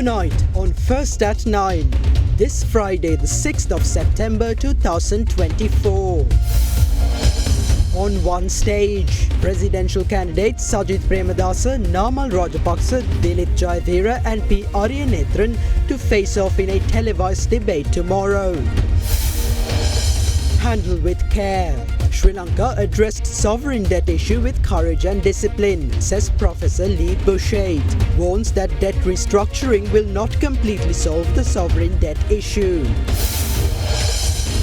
Tonight on First at 9, this Friday the 6th of September 2024. On one stage, presidential candidates Sajith Premadasa, Namal Rajapaksa, Dilith Jayavira and P. Aryanethan to face off in a televised debate tomorrow. Handle with care. Sri Lanka addressed sovereign debt issue with courage and discipline, says Professor Lee Bushade. Warns that debt restructuring will not completely solve the sovereign debt issue.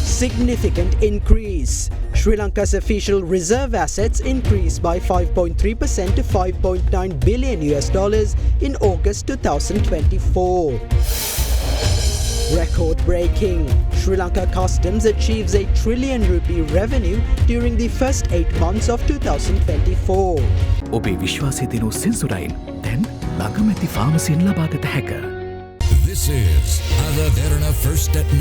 Significant increase. Sri Lanka's official reserve assets increased by 5.3% to $5.9 billion in August 2024. Record-breaking. Sri Lanka Customs achieves a $1 trillion revenue during the first 8 months of 2024. ඔබේ විශ්වාසය දෙනු සෙන්සුරයින් දැන් ළඟමැති ෆාමසියෙන් ලබාගත හැක. This is Derana First at 9.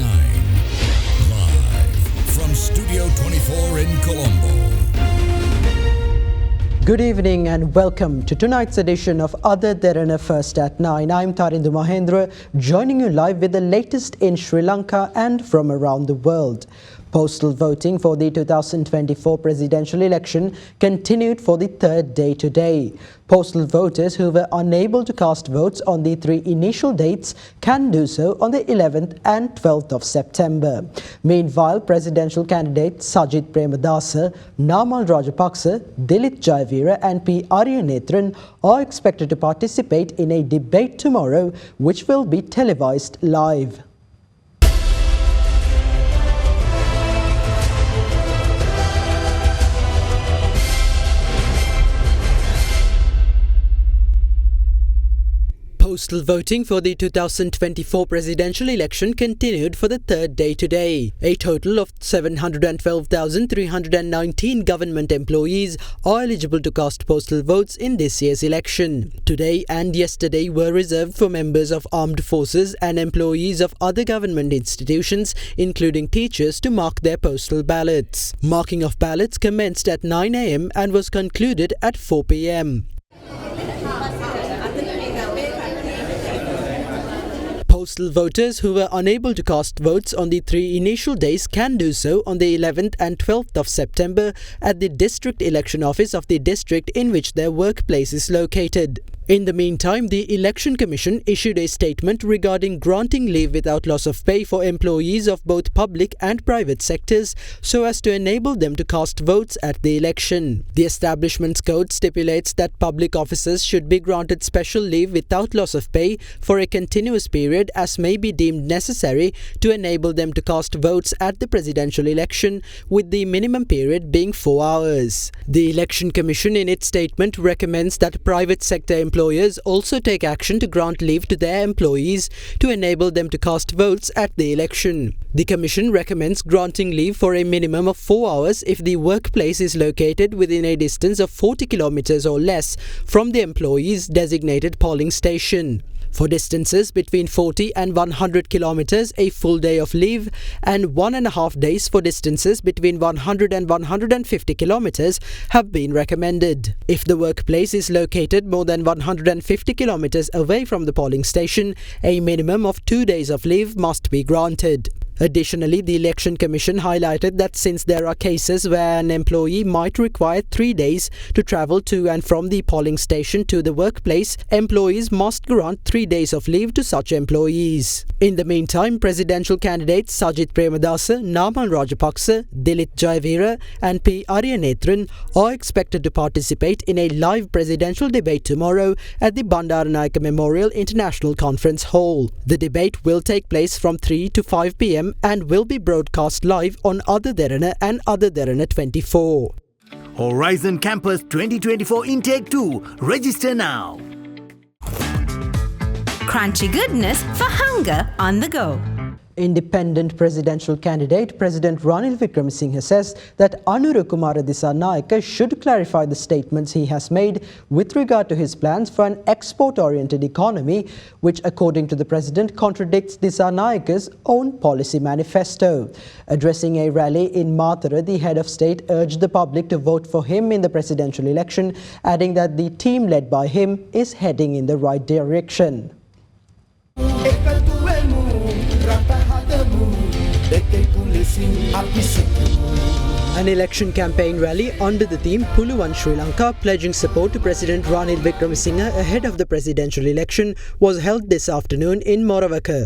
Live from Studio 24 in Colombo. Good evening and welcome to tonight's edition of Derana First at 9. I'm Tarindu Mahendra, joining you live with the latest in Sri Lanka and from around the world. Postal voting for the 2024 presidential election continued for the third day today. Postal voters who were unable to cast votes on the 3 initial dates can do so on the 11th and 12th of September. Meanwhile, presidential candidates Sajith Premadasa, Namal Rajapaksa, Dilith Jayavira and P. Aryanethan are expected to participate in a debate tomorrow, which will be televised live. Postal voting for the 2024 presidential election continued for the third day today. A total of 712,319 government employees are eligible to cast postal votes in this year's election. Today and yesterday were reserved for members of armed forces and employees of other government institutions, including teachers, to mark their postal ballots. Marking of ballots commenced at 9 a.m. and was concluded at 4 p.m. Postal voters who were unable to cast votes on the 3 initial days can do so on the 11th and 12th of September at the district election office of the district in which their workplace is located. In the meantime, the Election Commission issued a statement regarding granting leave without loss of pay for employees of both public and private sectors so as to enable them to cast votes at the election. The establishment's code stipulates that public officers should be granted special leave without loss of pay for a continuous period as may be deemed necessary to enable them to cast votes at the presidential election, with the minimum period being 4 hours. The Election Commission in its statement recommends that private sector employees also take action to grant leave to their employees to enable them to cast votes at the election. The Commission recommends granting leave for a minimum of 4 hours if the workplace is located within a distance of 40 kilometers or less from the employee's designated polling station. For distances between 40 and 100 kilometers, a full day of leave, and 1.5 days for distances between 100 and 150 kilometers have been recommended. If the workplace is located more than 150 kilometers away from the polling station, a minimum of 2 days of leave must be granted. Additionally, the Election Commission highlighted that since there are cases where an employee might require 3 days to travel to and from the polling station to the workplace, employees must grant 3 days of leave to such employees. In the meantime, presidential candidates Sajith Premadasa, Namal Rajapaksa, Dilith Jayavira and P. Aryanethan are expected to participate in a live presidential debate tomorrow at the Bandaranayake Memorial International Conference Hall. The debate will take place from 3 to 5 p.m. and will be broadcast live on Derana and Derana 24. Horizon Campus 2024 Intake 2. Register now. Crunchy goodness for hunger on the go. Independent presidential candidate President Ranil says that Anura Dissanayake should clarify the statements he has made with regard to his plans for an export-oriented economy, which according to the president contradicts Dissanayake's own policy manifesto. Addressing a rally in Mathura, the head of state urged the public to vote for him in the presidential election, adding that the team led by him is heading in the right direction. එකතුවෙමු රට හදමු දෙකෙකු ලෙසින් අපි සිතමු. An election campaign rally under the theme Puluwan Sri Lanka, pledging support to President Ranil Wickremesinghe ahead of the presidential election, was held this afternoon in Morawaka.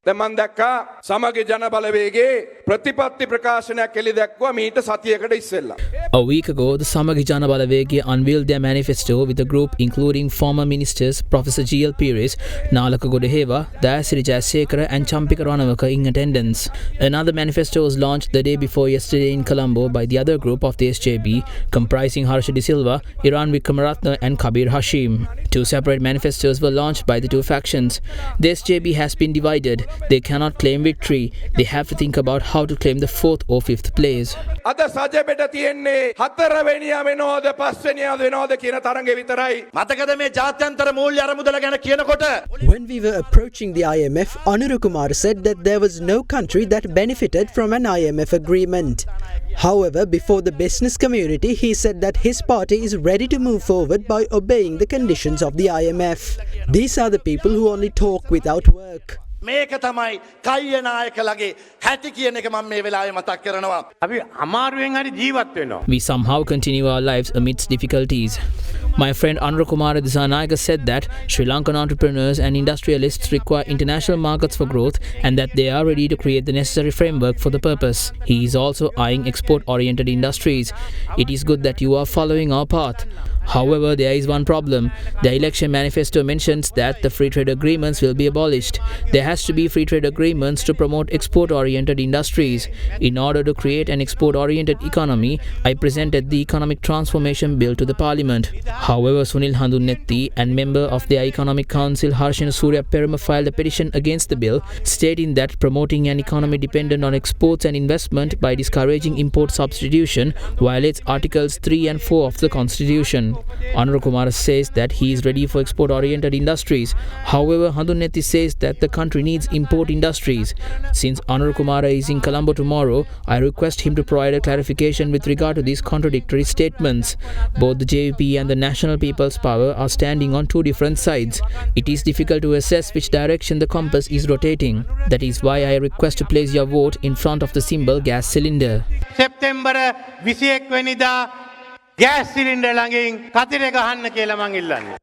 දැන් මම දැක්කා සමගි ජන බලවේගයේ ප්‍රතිපත්ති ප්‍රකාශනයක් එළි දැක්වුවා මීට සතියකට ඉස්සෙල්ලා. A week ago, the Samagi Jana Balavegi unveiled their manifesto with a group including former ministers Professor G.L. Pires, Nalaka Godeheva, Dayasiri Jayasekara and Champika Ranawaka in attendance. Another manifesto was launched the day before yesterday in Colombo by the other group of the SJB, comprising Harsha De Silva, Iran Vikramaratne and Kabir Hashim. Two separate manifestos were launched by the two factions. The SJB has been divided. They cannot claim victory. They have to think about how to claim the 4th or 5th place. අද සජෙපෙට තියෙන්නේ 4 වෙනියා වෙනවද 5 වෙනියා වෙනවද කියන තරංගේ විතරයි. මතකද මේ ජාත්‍යන්තර මූල්‍ය අරමුදල ගැන කියනකොට When we were approaching the IMF, Anura said that there was no country that benefited from an IMF agreement. However, before the business community, he said that his party is ready to move forward by obeying the conditions of the IMF. These are the people who only talk without work. මේක තමයි කයිය නායකලගේ හැටි කියන එක මම මේ වෙලාවේ මතක් කරනවා. අපි අමාරුවෙන් හරි ජීවත් වෙනවා. We somehow continue our lives amidst difficulties. My friend Anura Dissanayake said that Sri Lankan entrepreneurs and industrialists require international markets for growth and that they are ready to create the necessary framework for the purpose. He is also eyeing export-oriented industries. It is good that you are following our path. However, there is one problem. The election manifesto mentions that the free trade agreements will be abolished. There has to be free trade agreements to promote export-oriented industries. In order to create an export-oriented economy, I presented the Economic Transformation Bill to the Parliament. However, Sunil Handunetti and member of the Economic Council Harshana Surya Peruma filed a petition against the bill, stating that promoting an economy dependent on exports and investment by discouraging import substitution violates Articles 3 and 4 of the Constitution. Anura says that he is ready for export-oriented industries. However, Handunetti says that the country needs import industries. Since Anura is in Colombo tomorrow, I request him to provide a clarification with regard to these contradictory statements. Both the JVP and the National People's Power are standing on two different sides. It is difficult to assess which direction the compass is rotating. That is why I request to place your vote in front of the symbol gas cylinder. September 21 වෙනිදා gas cylinder ළඟින් කතිරේ ගහන්න කියලා මං ඉල්ලන්නේ.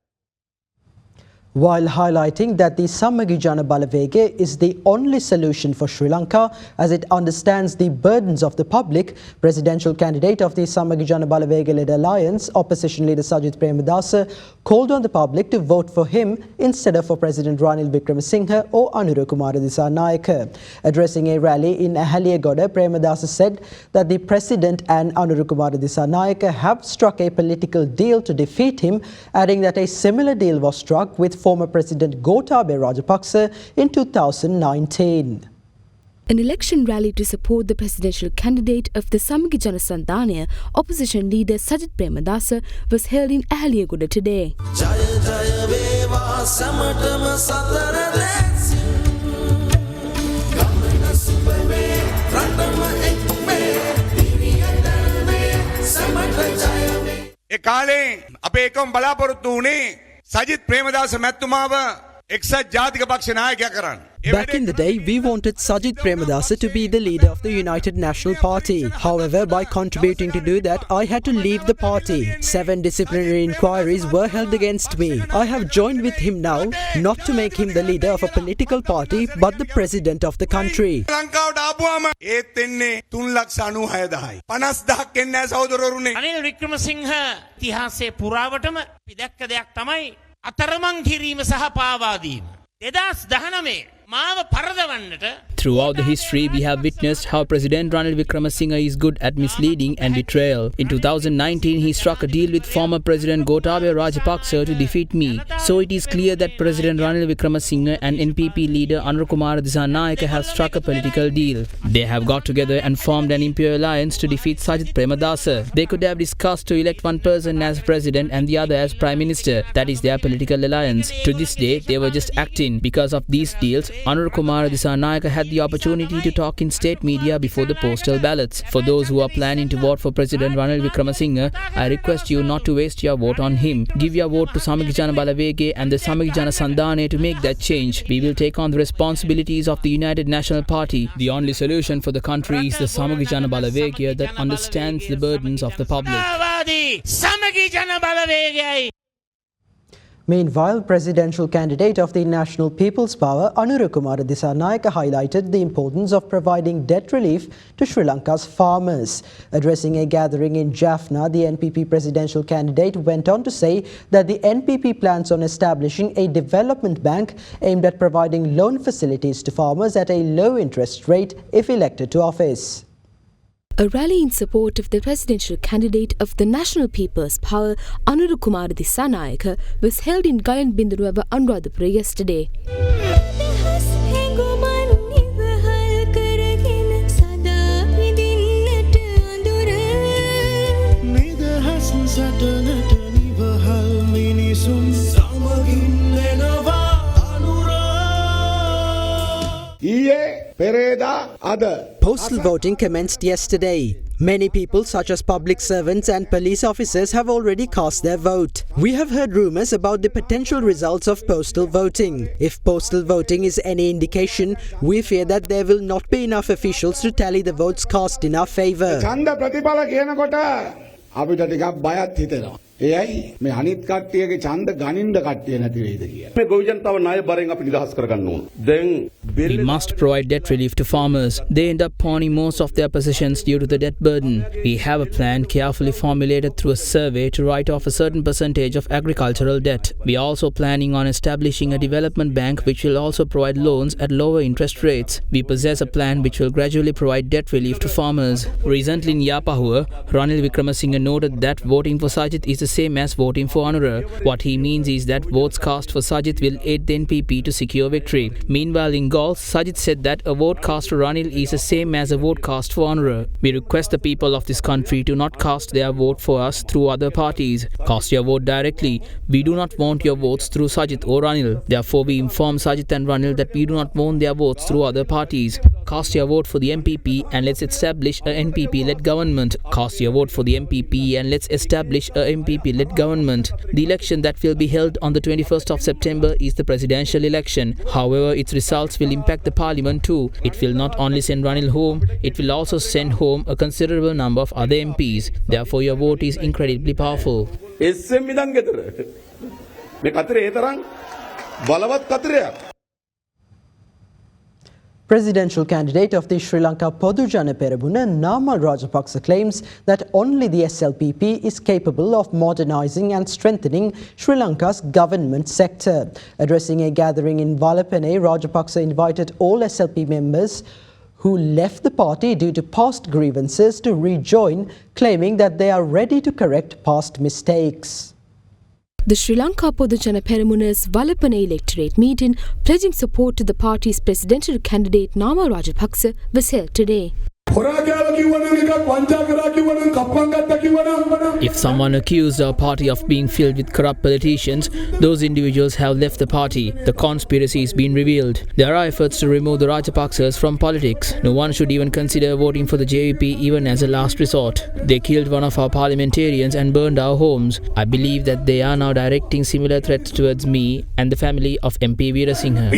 While highlighting that the Samagi Jana Balavege is the only solution for Sri Lanka as it understands the burdens of the public, presidential candidate of the Samagi Jana Balavege-led alliance, opposition leader Sajith Premadasa, called on the public to vote for him instead of for President Ranil Wickremesinghe or Anura Dissanayake. Addressing a rally in Ahaliagoda, Premadasa said that the president and Anura Dissanayake have struck a political deal to defeat him, adding that a similar deal was struck with former President Gotabaya Rajapaksa in 2019. An election rally to support the presidential candidate of the Samagi Jana Sandhanaya, opposition leader Sajith Premadasa, was held in Ahaliagoda today. ඒ කාලේ අපේ එකම බලාපොරොත්තු වුණේ සජිත් ප්‍රේමදාස මැතිතුමාව එක්සත් ජාතික පක්ෂ නායකයා කරන්න. Back in the day, we wanted Sajith Premadasa to be the leader of the United National Party. However, by contributing to do that, I had to leave the party. 7 disciplinary inquiries were held against me. I have joined with him now, not to make him the leader of a political party, but the president of the country. ලංකාවට ආපුවාම ඒත් එන්නේ 3,96,000යි. 50,000ක් එන්නේ නැහැ සහෝදරවරුනේ. රනිල් වික්‍රමසිංහ ඉතිහාසයේ පුරාවටම පිදැක්ක දෙයක් තමයි අතරමං කිරීම සහ පාවා දීම. 2019 මාව පරදවන්නට. Throughout the history, we have witnessed how President Ranil Wickremesinghe is good at misleading and betrayal. In 2019, he struck a deal with former President Gotabaya Rajapaksa to defeat me. So it is clear that President Ranil Wickremesinghe and NPP leader Anura Dissanayake have struck a political deal. They have got together and formed an imperial alliance to defeat Sajith Premadasa. They could have discussed to elect one person as president and the other as prime minister. That is their political alliance. To this day, they were just acting. Because of these deals, Anura Dissanayake had the opportunity to talk in state media before the postal ballots. For those who are planning to vote for President Ranil Wickremesinghe, I request you not to waste your vote on him. Give your vote to Samagi Jana Balawege and the Samagi Jana Sandhane to make that change. We will take on the responsibilities of the United National Party. The only solution for the country is the Samagi Jana Balawege that understands the burdens of the public. Meanwhile, presidential candidate of the National People's Power, Anura Dissanayake, highlighted the importance of providing debt relief to Sri Lanka's farmers. Addressing a gathering in Jaffna, the NPP presidential candidate went on to say that the NPP plans on establishing a development bank aimed at providing loan facilities to farmers at a low interest rate if elected to office. A rally in support of the presidential candidate of the National People's Power, Anura Dissanayake, was held in Gayan Binduruwa, Anuradhapura yesterday. Postal voting commenced yesterday. Many people, such as public servants and police officers, have already cast their vote. We have heard rumours about the potential results of postal voting. If postal voting is any indication, we fear that there will not be enough officials to tally the votes cast in our favour. එයයි මේ අනිත් කට්ටියගේ ඡන්ද ගනින්න කට්ටිය නැති වෙයිද කියලා. මේ ගොවි ජනතාව ණය බරෙන් අපි නිදහස් කරගන්න ඕන. දැන් we must provide debt relief to farmers. They end up pawning most of their possessions due to the debt burden. We have a plan carefully formulated through a survey to write off a certain percentage of agricultural debt. We are also planning on establishing a development bank which will also provide loans at lower interest rates. We possess a plan which will gradually provide debt relief to farmers. Recently in Yapahua, Ranil Wickremesinghe noted that voting for Sajith is the same as voting for Anura. What he means is that votes cast for Sajith will aid the NPP to secure victory. Meanwhile in Gaul, Sajith said that a vote cast for Ranil is the same as a vote cast for Anura. We request the people of this country to not cast their vote for us through other parties. Cast your vote directly. We do not want your votes through Sajith or Ranil. Therefore we inform Sajith and Ranil that we do not want their votes through other parties. Cast your vote for the MPP and let's establish a NPP-led government. Cast your vote for the MPP and let's establish a MPP-led government. The election that will be held on the 21st of September is the presidential election. However, its results will impact the parliament too. It will not only send Ranil home, it will also send home a considerable number of other MPs. Therefore, your vote is incredibly powerful. Presidential candidate of the Sri Lanka Podujana Peramuna, Namal Rajapaksa, claims that only the SLPP is capable of modernising and strengthening Sri Lanka's government sector. Addressing a gathering in Valapane, Rajapaksa invited all SLP members who left the party due to past grievances to rejoin, claiming that they are ready to correct past mistakes. The Sri Lanka Podujana Peramuna's Valapane electorate meeting pledging support to the party's presidential candidate Namal Rajapaksa was held today. If someone accused our party of being filled with corrupt politicians, those individuals have left the party. The conspiracy is being revealed. There are efforts to remove the Rajapaksas from politics. No one should even consider voting for the JVP even as a last resort. They killed one of our parliamentarians and burned our homes. I believe that they are now directing similar threats towards me and the family of MP Veerasinghe.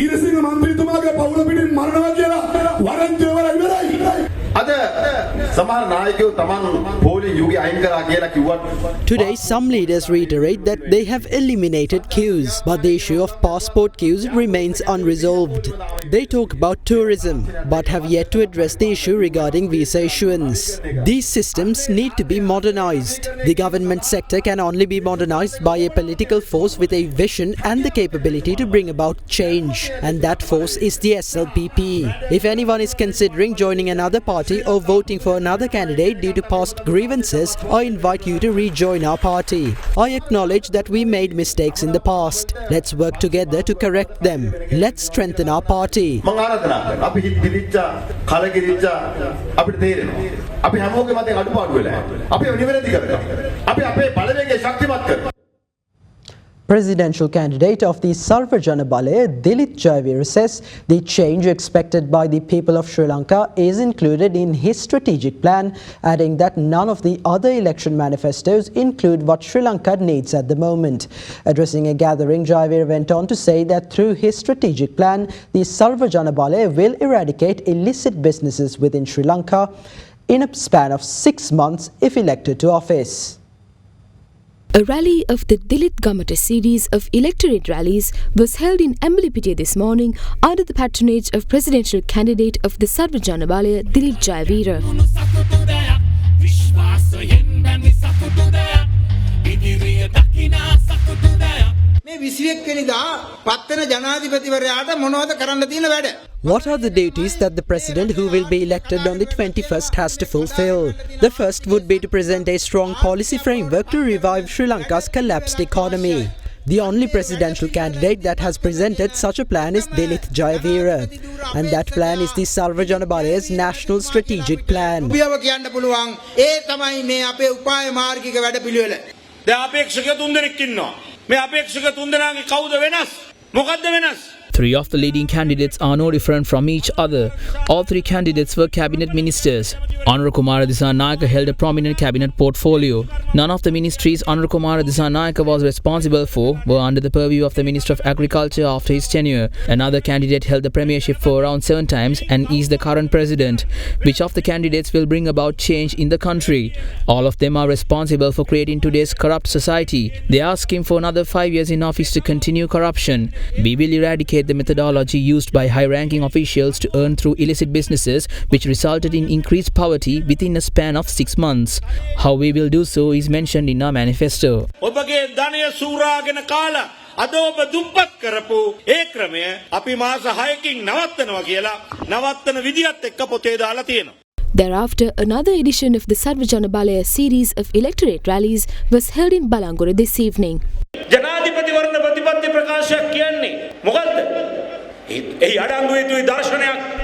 Today, some leaders reiterate that they have eliminated queues, but the issue of passport queues remains unresolved. They talk about tourism, but have yet to address the issue regarding visa issuance. These systems need to be modernized. The government sector can only be modernized by a political force with a vision and the capability to bring about change, and that force is the SLPP. If anyone is considering joining another party or voting for another candidate due to past grievances, I invite you to rejoin our party. I acknowledge that we made mistakes in the past. Let's work together to correct them. Let's strengthen our party. Presidential candidate of the Sarvajana Balaya, Dilith Jayavira, says the change expected by the people of Sri Lanka is included in his strategic plan, adding that none of the other election manifestos include what Sri Lanka needs at the moment. Addressing a gathering, Jayavira went on to say that through his strategic plan, the Sarvajana Balaya will eradicate illicit businesses within Sri Lanka in a span of 6 months if elected to office. A rally of the Dilith Gamata series of electorate rallies was held in Ambalipitiya this morning under the patronage of presidential candidate of the Sarvajana Balaya, Dilith Jayavira. What are the duties that the President who will be elected on the 21st has to fulfill? The first would be to present a strong policy framework to revive Sri Lanka's collapsed economy. The only presidential candidate that has presented such a plan is Dilith Jayavira, and that plan is the Sarvajana Balaya's National Strategic Plan. Three of the leading candidates are no different from each other. All three candidates were cabinet ministers. Anura Dissanayake held a prominent cabinet portfolio. None of the ministries Anura Dissanayake was responsible for were under the purview of the Minister of Agriculture after his tenure. Another candidate held the premiership for around 7 times and is the current president. Which of the candidates will bring about change in the country? All of them are responsible for creating today's corrupt society. They are asking for another 5 years in office to continue corruption. We will eradicate the methodology used by high-ranking officials to earn through illicit businesses, which resulted in increased poverty within a span of 6 months. How we will do so is mentioned in our manifesto. Thereafter, another edition of the Sarvajana Balaya series of electorate rallies was held in Balangura this evening.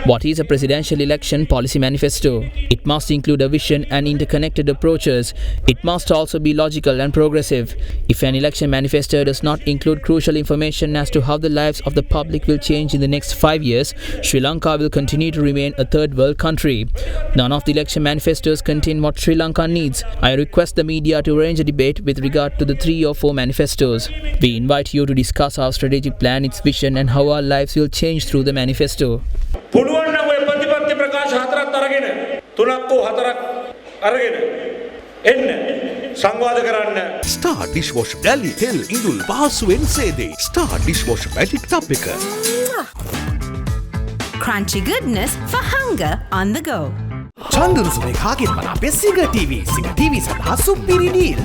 What is a presidential election policy manifesto? It must include a vision and interconnected approaches. It must also be logical and progressive. If an election manifesto does not include crucial information as to how the lives of the public will change in the next 5 years, Sri Lanka will continue to remain a third world country. None of the election manifestos contain what Sri Lanka needs. I request the media to arrange a debate with regard to the 3 or 4 manifestos. We invite you to discuss our strategic plan, its vision, and how our lives will change through the manifesto. Star dishwasher Dali Tel Indul Pahasuwen Sede. Star dishwasher magic tub එක. Crunchy goodness for hunger on the go. චන්දරුසුනේ කාගෙන් මන අපේ සිංහ TV සඳහා සුපිරි deal.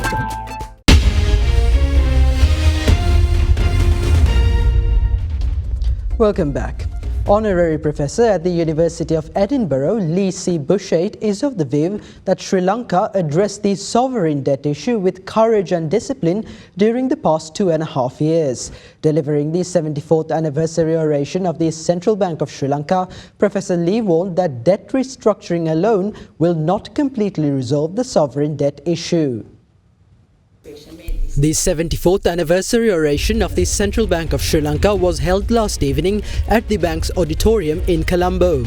Welcome back. Honorary Professor at the University of Edinburgh, Lee C. Bushate, is of the view that Sri Lanka addressed the sovereign debt issue with courage and discipline during the past 2.5 years. Delivering the 74th anniversary oration of the Central Bank of Sri Lanka, Professor Lee warned that debt restructuring alone will not completely resolve the sovereign debt issue. The 74th anniversary oration of the Central Bank of Sri Lanka was held last evening at the bank's auditorium in Colombo.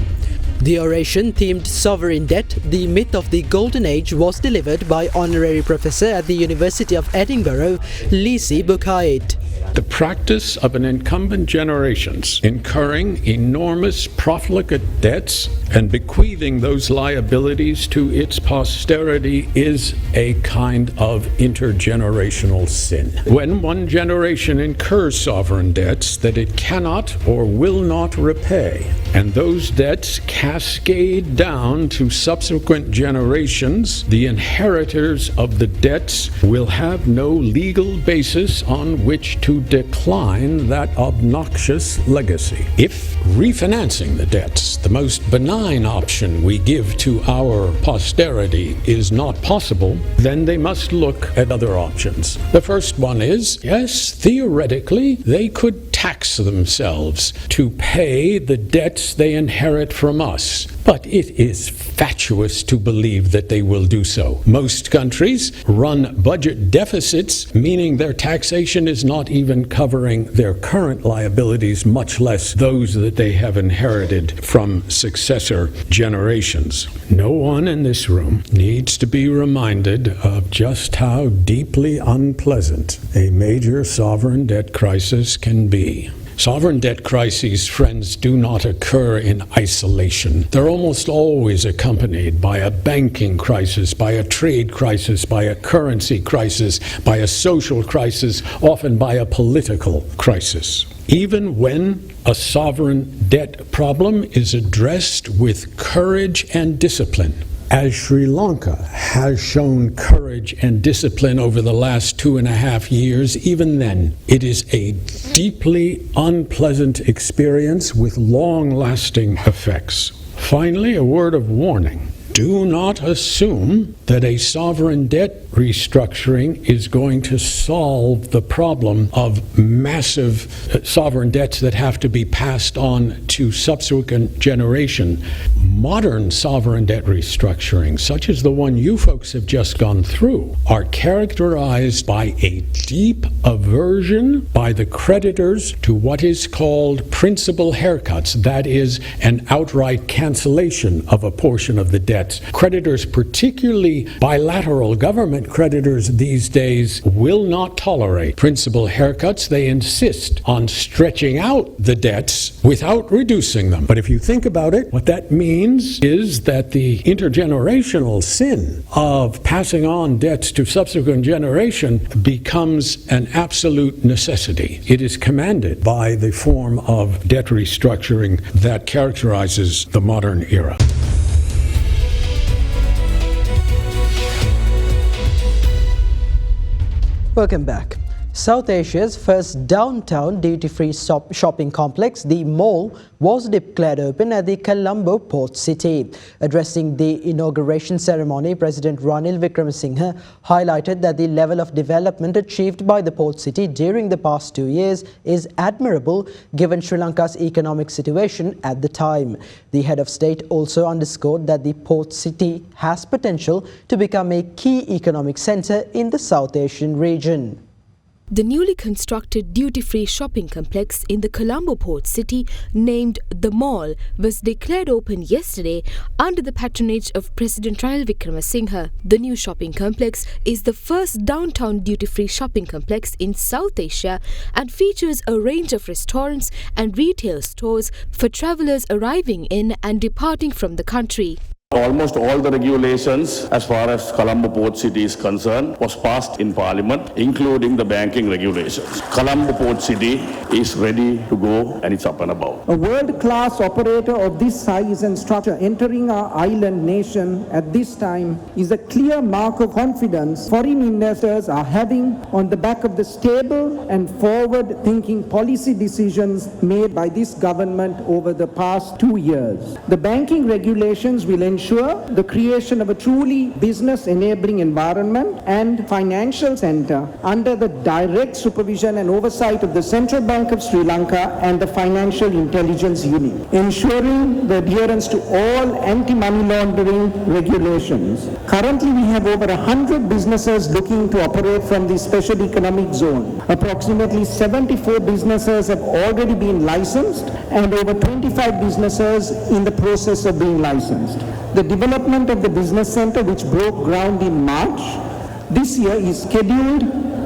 The oration themed Sovereign Debt, the Myth of the Golden Age was delivered by Honorary Professor at the University of Edinburgh, Lee C. Bushate. The practice of an incumbent generations incurring enormous profligate debts and bequeathing those liabilities to its posterity is a kind of intergenerational sin. When one generation incurs sovereign debts that it cannot or will not repay, and those debts cascade down to subsequent generations, the inheritors of the debts will have no legal basis on which to decline that obnoxious legacy. If refinancing the debts, the most benign option we give to our posterity, is not possible, then they must look at other options. The first one is, yes, theoretically, they could tax themselves to pay the debts they inherit from us. but it is fatuous to believe that they will do so. Most countries run budget deficits, meaning their taxation is not even covering their current liabilities, much less those that they have inherited from successor generations. No one in this room needs to be reminded of just how deeply unpleasant a major sovereign debt crisis can be. Sovereign debt crises, friends, do not occur in isolation. They're almost always accompanied by a banking crisis, by a trade crisis, by a currency crisis, by a social crisis, often by a political crisis. Even when a sovereign debt problem is addressed with courage and discipline, as Sri Lanka has shown courage and discipline over the last 2.5 years, even then, it is a deeply unpleasant experience with long-lasting effects. Finally, a word of warning. Do not assume that a sovereign debt restructuring is going to solve the problem of massive sovereign debts that have to be passed on to subsequent generation. Modern sovereign debt restructuring, such as the one you folks have just gone through, are characterized by a deep aversion by the creditors to what is called principal haircuts, that is, an outright cancellation of a portion of the debt. Creditors, particularly bilateral government creditors these days, will not tolerate principal haircuts. They insist on stretching out the debts without reducing them. But if you think about it, what that means is that the intergenerational sin of passing on debts to subsequent generation becomes an absolute necessity. It is commanded by the form of debt restructuring that characterizes the modern era. Welcome back. South Asia's first downtown duty-free shopping complex, the Mall, was declared open at the Colombo port city. Addressing the inauguration ceremony, President Ranil highlighted that the level of development achieved by the port city during the past 2 years is admirable given Sri Lanka's economic situation at the time. The head of state also underscored that the port city has potential to become a key economic centre in the South Asian region. The newly constructed duty-free shopping complex in the Colombo port city, named The Mall, was declared open yesterday under the patronage of President Ranil. The new shopping complex is the first downtown duty-free shopping complex in South Asia and features a range of restaurants and retail stores for travellers arriving in and departing from the country. Almost all the regulations as far as Colombo Port City is concerned was passed in Parliament, including the banking regulations. Colombo Port City is ready to go and it's up and about. A world-class operator of this size and structure entering our island nation at this time is a clear mark of confidence foreign investors are having on the back of the stable and forward-thinking policy decisions made by this government over the past 2 years. The banking regulations will ensure the creation of a truly business-enabling environment and financial center under the direct supervision and oversight of the Central Bank of Sri Lanka and the Financial Intelligence Unit, ensuring the adherence to all anti-money laundering regulations. Currently, we have over 100 businesses looking to operate from the Special Economic Zone. Approximately 74 businesses have already been licensed and over 25 businesses in the process of being licensed. The development of the business center, which broke ground in March this year, is scheduled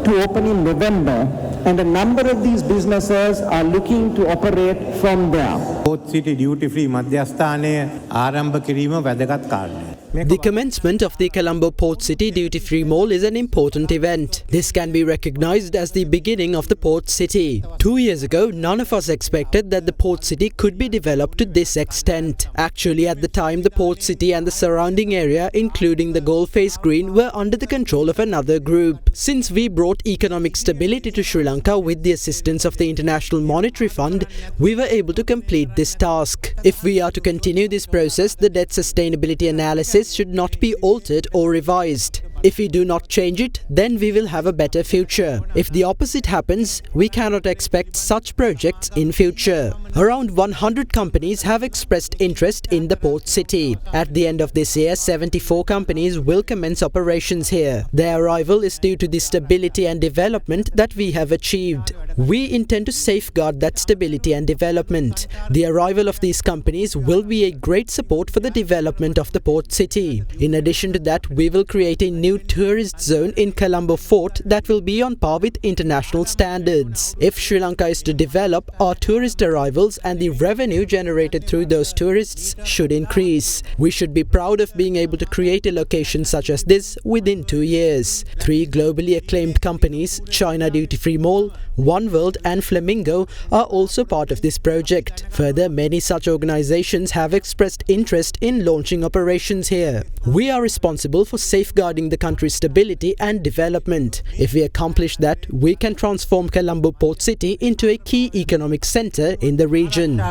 to open in November, and a number of these businesses are looking to operate from there. Port City Duty Free මධ්‍යස්ථානයේ ආරම්භ කිරීම වැදගත් කාරණයක්. The commencement of the Colombo Port City Duty-Free Mall is an important event. This can be recognized as the beginning of the port city. 2 years ago, none of us expected that the port city could be developed to this extent. Actually, at the time, the port city and the surrounding area, including the Goldface Green, were under the control of another group. Since we brought economic stability to Sri Lanka with the assistance of the International Monetary Fund, we were able to complete this task. If we are to continue this process, the debt sustainability analysis should not be altered or revised. If we do not change it, then we will have a better future. If the opposite happens, we cannot expect such projects in future. Around 100 companies have expressed interest in the port city. At the end of this year, 74 companies will commence operations here. Their arrival is due to the stability and development that we have achieved. We intend to safeguard that stability and development. The arrival of these companies will be a great support for the development of the port city. In addition to that, we will create a new tourist zone in Colombo Fort that will be on par with international standards. If Sri Lanka is to develop, our tourist arrivals and the revenue generated through those tourists should increase. We should be proud of being able to create a location such as this within 2 years. 3 globally acclaimed companies, China Duty Free Mall, One World and Flamingo, are also part of this project. Further, many such organizations have expressed interest in launching operations here. We are responsible for safeguarding the country's stability and development. If we accomplish that, we can transform Colombo Port City into a key economic center in the region.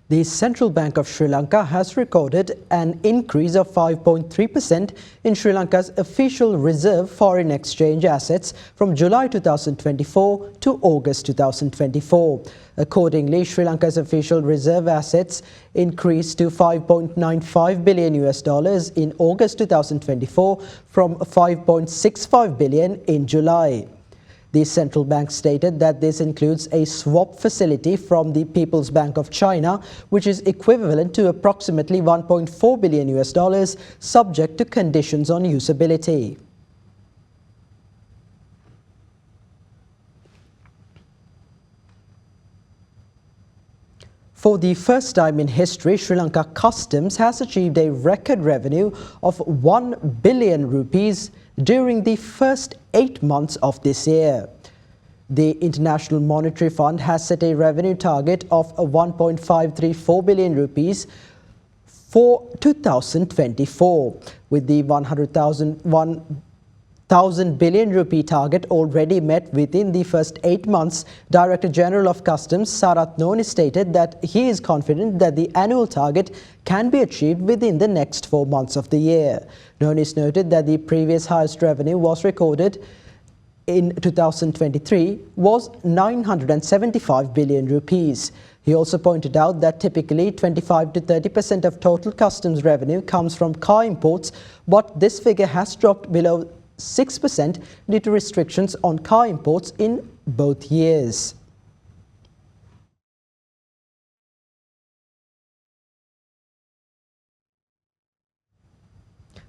The Central Bank of Sri Lanka has recorded an increase of 5.3% in Sri Lanka's official reserve foreign exchange assets from July 2024 to August 2024. Accordingly, Sri Lanka's official reserve assets increased to $5.95 billion in August 2024 from $5.65 billion in July. The central bank stated that this includes a swap facility from the People's Bank of China, which is equivalent to approximately $1.4 billion, subject to conditions on usability. For the first time in history, Sri Lanka Customs has achieved a record revenue of 1 billion rupees during the first 8 months of this year. The International Monetary Fund has set a revenue target of 1.534 billion rupees for 2024, with the 1,000 billion rupee target already met within the first 8 months. Director General of Customs Sarath Noni stated that he is confident that the annual target can be achieved within the next 4 months of the year. Nonis noted that the previous highest revenue was recorded in 2023 was 975 billion rupees. He also pointed out that typically 25 to 30% of total customs revenue comes from car imports, but this figure has dropped below 6% due to restrictions on car imports in both years.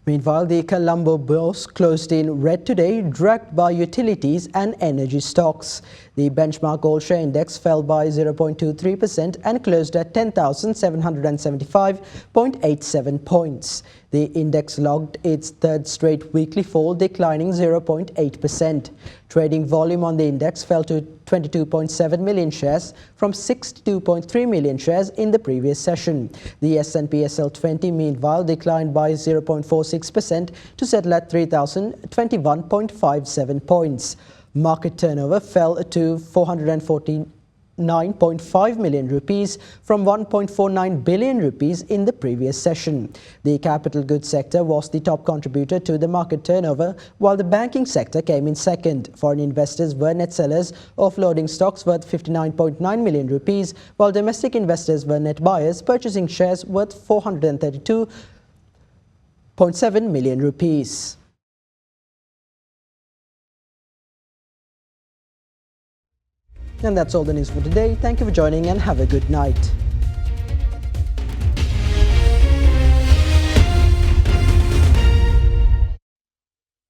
Meanwhile, the Colombo Bourse closed in red today, dragged by utilities and energy stocks. The benchmark all-share index fell by 0.23% and closed at 10,775.87 points. The index logged its third straight weekly fall, declining 0.8%. Trading volume on the index fell to 22.7 million shares from 62.3 million shares in the previous session. The S&P SL20 meanwhile declined by 0.46% to settle at 3,021.57 points. Market turnover fell to 449.5 million rupees from 1.49 billion rupees in the previous session. The capital goods sector was the top contributor to the market turnover, while the banking sector came in second. Foreign investors were net sellers, offloading stocks worth 59.9 million rupees, while domestic investors were net buyers, purchasing shares worth 432.7 million rupees. And that's all the news for today. Thank you for joining and have a good night.